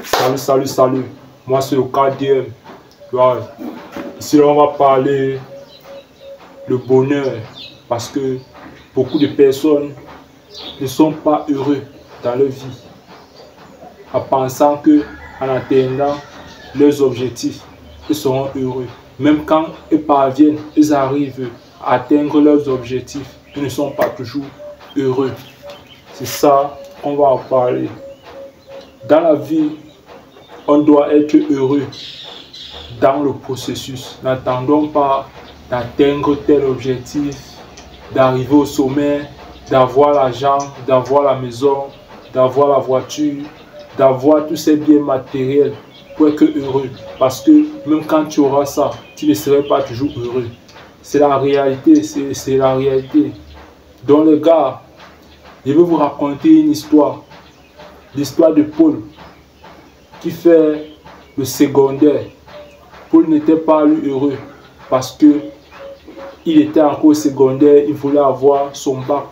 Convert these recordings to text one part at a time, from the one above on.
Salut. Moi, c'est le KDM. Ouais. Ici, on va parler le bonheur. Parce que beaucoup de personnes ne sont pas heureux dans leur vie. En pensant que, en atteignant leurs objectifs, ils seront heureux. Même quand ils parviennent, ils arrivent à atteindre leurs objectifs, ils ne sont pas toujours heureux. C'est ça qu'on va en parler. Dans la vie, on doit être heureux dans le processus. N'attendons pas d'atteindre tel objectif, d'arriver au sommet, d'avoir l'argent, d'avoir la maison, d'avoir la voiture, d'avoir tous ces biens matériels pour être heureux. Parce que même quand tu auras ça, tu ne seras pas toujours heureux. C'est la réalité, c'est la réalité. Donc les gars, je vais vous raconter une histoire. L'histoire de Paul qui fait le secondaire. Paul n'était pas lui heureux parce que il était encore au secondaire, il voulait avoir son bac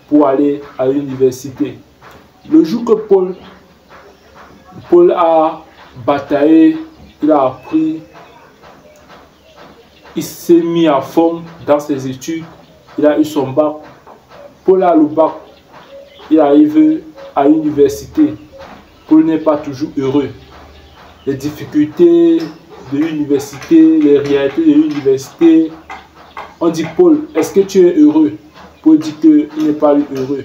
pour aller à l'université. Le jour que Paul a bataillé, il a appris, il s'est mis à fond dans ses études, il a eu son bac. Paul a le bac, il arrive à l'université. Paul n'est pas toujours heureux. Les difficultés de l'université, les réalités de l'université. On dit Paul, est-ce que tu es heureux? Paul dit qu'il n'est pas heureux.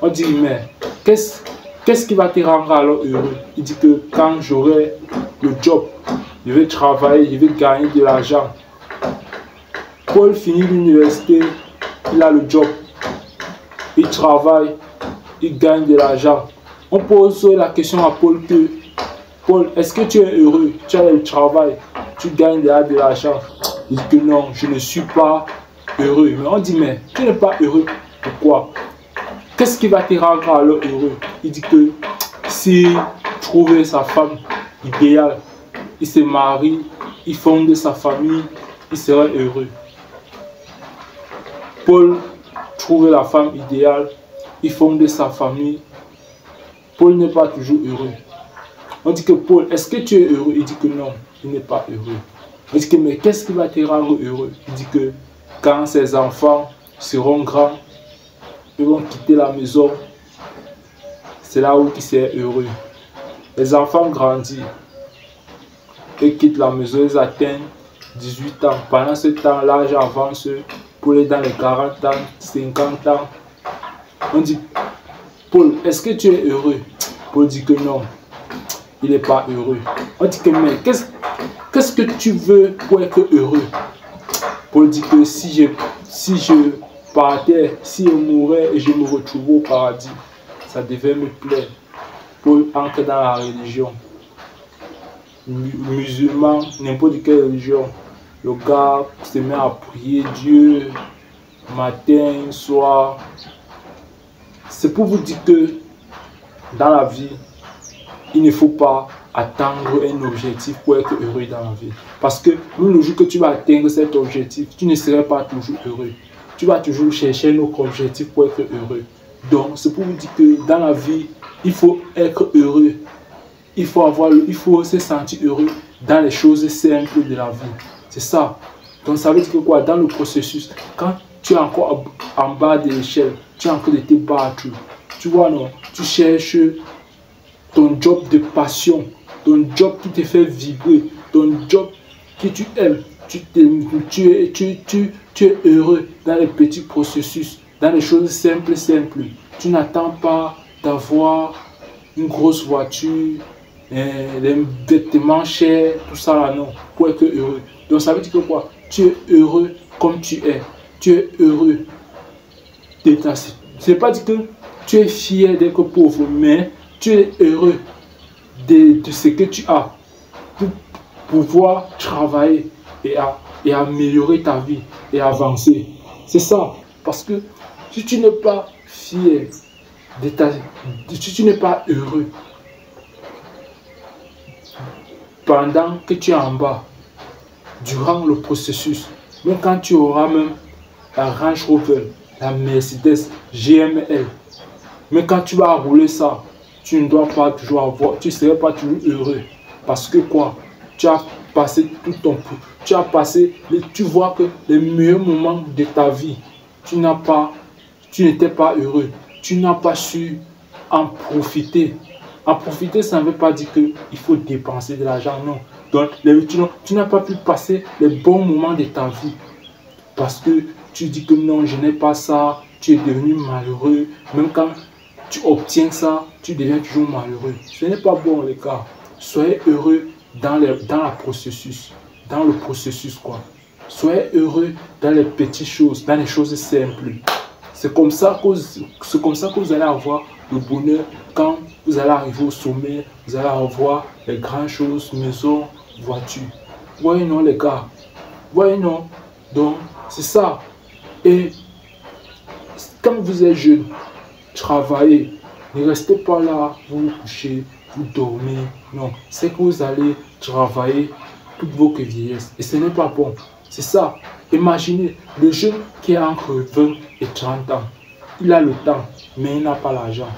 On dit mais qu'est-ce qui va te rendre alors heureux? Il dit que quand j'aurai le job, je vais travailler, je vais gagner de l'argent. Paul finit l'université, il a le job, il travaille, il gagne de l'argent. On pose la question à Paul que Paul, est-ce que tu es heureux? Tu as le travail, tu gagnes de l'argent. Il dit que non, je ne suis pas heureux. Mais on dit, mais tu n'es pas heureux. Pourquoi? Qu'est-ce qui va te rendre alors heureux? Il dit que s'il trouve sa femme idéale, il se marie, il fonde sa famille, il sera heureux. Paul trouve la femme idéale, il fonde sa famille. Paul n'est pas toujours heureux. On dit que Paul, est-ce que tu es heureux? Il dit que non, il n'est pas heureux. On dit que mais qu'est-ce qui va te rendre heureux? Il dit que quand ses enfants seront grands, ils vont quitter la maison. C'est là où il sera heureux. Les enfants grandissent. Ils quittent la maison, ils atteignent 18 ans. Pendant ce temps, l'âge avance. Paul est dans les 40 ans, 50 ans. On dit, Paul, est-ce que tu es heureux? Paul dit que non, il n'est pas heureux. On dit que mais qu'est-ce que tu veux pour être heureux? Paul dit que si je partais, si je mourais et je me retrouvais au paradis, ça devait me plaire. Paul entre dans la religion. Musulman, n'importe quelle religion. Le gars se met à prier Dieu matin, soir. C'est pour vous dire que dans la vie, il ne faut pas attendre un objectif pour être heureux dans la vie. Parce que le jour que tu vas atteindre cet objectif, tu ne seras pas toujours heureux. Tu vas toujours chercher un autre objectif pour être heureux. Donc, c'est pour vous dire que dans la vie, il faut être heureux. Il faut se sentir heureux dans les choses simples de la vie. C'est ça. Donc, ça veut dire que quoi? Dans le processus, quand tu es encore en bas de l'échelle, tu es en train de te battre. Tu vois, non? Tu cherches ton job de passion, ton job qui te fait vibrer, ton job que tu aimes. Tu es heureux dans les petits processus, dans les choses simples. Tu n'attends pas d'avoir une grosse voiture, les vêtements chers, tout ça là, non, pour être heureux. Donc ça veut dire que quoi? Tu es heureux comme tu es. Tu es heureux de ta situation. Ce n'est pas dire que tu es fier d'être pauvre, mais tu es heureux de ce que tu as pour pouvoir travailler et améliorer ta vie et avancer. C'est ça. Parce que si tu n'es pas fier de ta vie, si tu n'es pas heureux pendant que tu es en bas, durant le processus, même quand tu auras même la Range Rover, la Mercedes GML, mais quand tu vas rouler ça, tu ne dois pas toujours avoir, tu ne serais pas toujours heureux. Parce que quoi? Tu as passé tout ton... Tu as passé... Tu vois que les meilleurs moments de ta vie, tu n'étais pas heureux. Tu n'as pas su en profiter. En profiter, ça ne veut pas dire qu'il faut dépenser de l'argent, non. Donc, tu n'as pas pu passer les bons moments de ta vie. Parce que tu dis que non, je n'ai pas ça, tu es devenu malheureux. Même quand tu obtiens ça, tu deviens toujours malheureux. Ce n'est pas bon, les gars. Soyez heureux dans le processus. Dans le processus, quoi. Soyez heureux dans les petites choses, dans les choses simples. C'est comme ça que vous allez avoir le bonheur quand vous allez arriver au sommet. Vous allez avoir les grandes choses, maison, voiture. Voyez non, les gars. Voyez non. Donc, c'est ça. Et quand vous êtes jeune, travaillez. Ne restez pas là, vous vous couchez, vous dormez. Non, c'est que vous allez travailler toute votre vieillesse. Et ce n'est pas bon. C'est ça. Imaginez le jeune qui est entre 20 et 30 ans. Il a le temps, mais il n'a pas l'argent.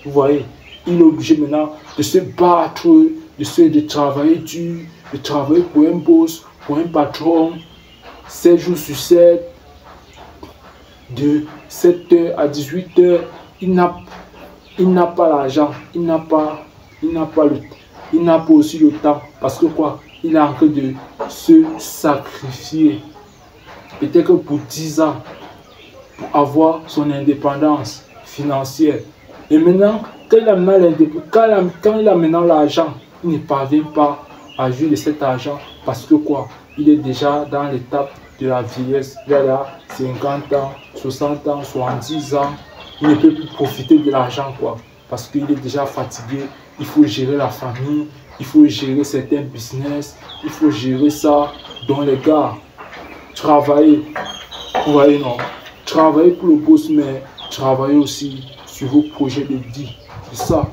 Vous voyez, il est obligé maintenant de se battre, de travailler dur, de travailler pour un boss, pour un patron, 7 jours sur 7, de 7h à 18h. Il n'a pas l'argent, il n'a pas aussi le temps. Parce que quoi? Il est en train de se sacrifier. Peut-être que pour 10 ans, pour avoir son indépendance financière. Et maintenant, quand il a maintenant l'argent, il ne parvient pas à jouir de cet argent. Parce que quoi? Il est déjà dans l'étape de la vieillesse. Il a là 50 ans, 60 ans, 70 ans. Il ne peut plus profiter de l'argent, quoi. Parce qu'il est déjà fatigué. Il faut gérer la famille. Il faut gérer certains business. Il faut gérer ça. Donc les gars, travaillez. Vous voyez, non? Travaillez pour le boss, mais travaillez aussi sur vos projets de vie. C'est ça.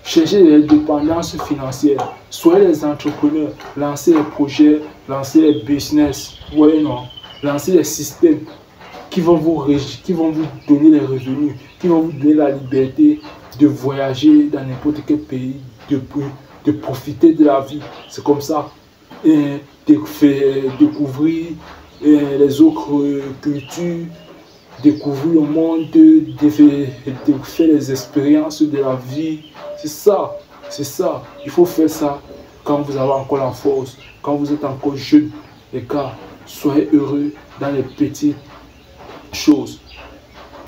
Cherchez l'indépendance financière. Soyez les entrepreneurs. Lancez les projets. Lancez les business. Vous voyez, non? Lancez les systèmes qui vont vous donner les revenus, qui vont vous donner la liberté de voyager dans n'importe quel pays, de profiter de la vie. C'est comme ça. Et de faire découvrir les autres cultures, découvrir le monde, de faire les expériences de la vie. C'est ça, c'est ça. Il faut faire ça quand vous avez encore la force, quand vous êtes encore jeune. Les gars, soyez heureux dans les petites choses.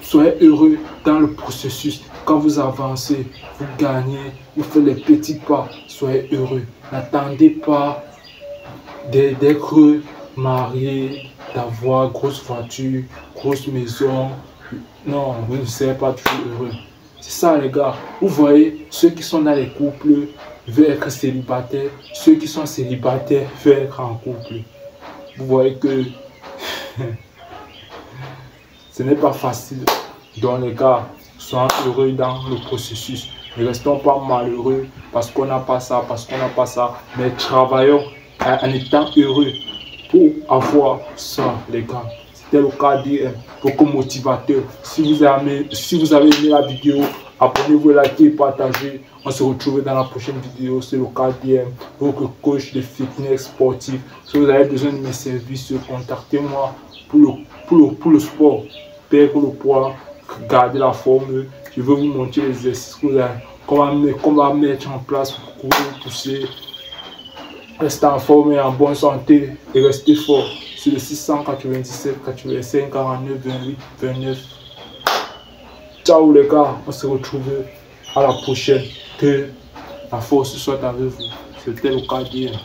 Soyez heureux dans le processus. Quand vous avancez, vous gagnez, vous faites les petits pas. Soyez heureux. N'attendez pas d'être marié, d'avoir grosse voiture, grosse maison. Non, vous ne serez pas toujours heureux. C'est ça, les gars. Vous voyez, ceux qui sont dans les couples veulent être célibataires. Ceux qui sont célibataires veulent être en couple. Vous voyez que ce n'est pas facile. Donc, les gars, soyez heureux dans le processus. Ne restons pas malheureux parce qu'on n'a pas ça, parce qu'on n'a pas ça. Mais travaillons en étant heureux pour avoir ça, les gars. C'était le KDM, beaucoup motivateur. Si vous avez aimé la vidéo, abonnez-vous, likez, partagez. On se retrouve dans la prochaine vidéo. C'est le KDM, votre coach de fitness sportif. Si vous avez besoin de mes services, contactez-moi pour le sport. Perdre le poids, garder la forme. Je vais vous montrer les exercices qu'on va mettre en place pour courir, pousser. Restez en forme et en bonne santé et restez fort. Sur le 697 85 49 28 29. Ciao les gars, on se retrouve à la prochaine. Que la force soit avec vous. C'était le KDM.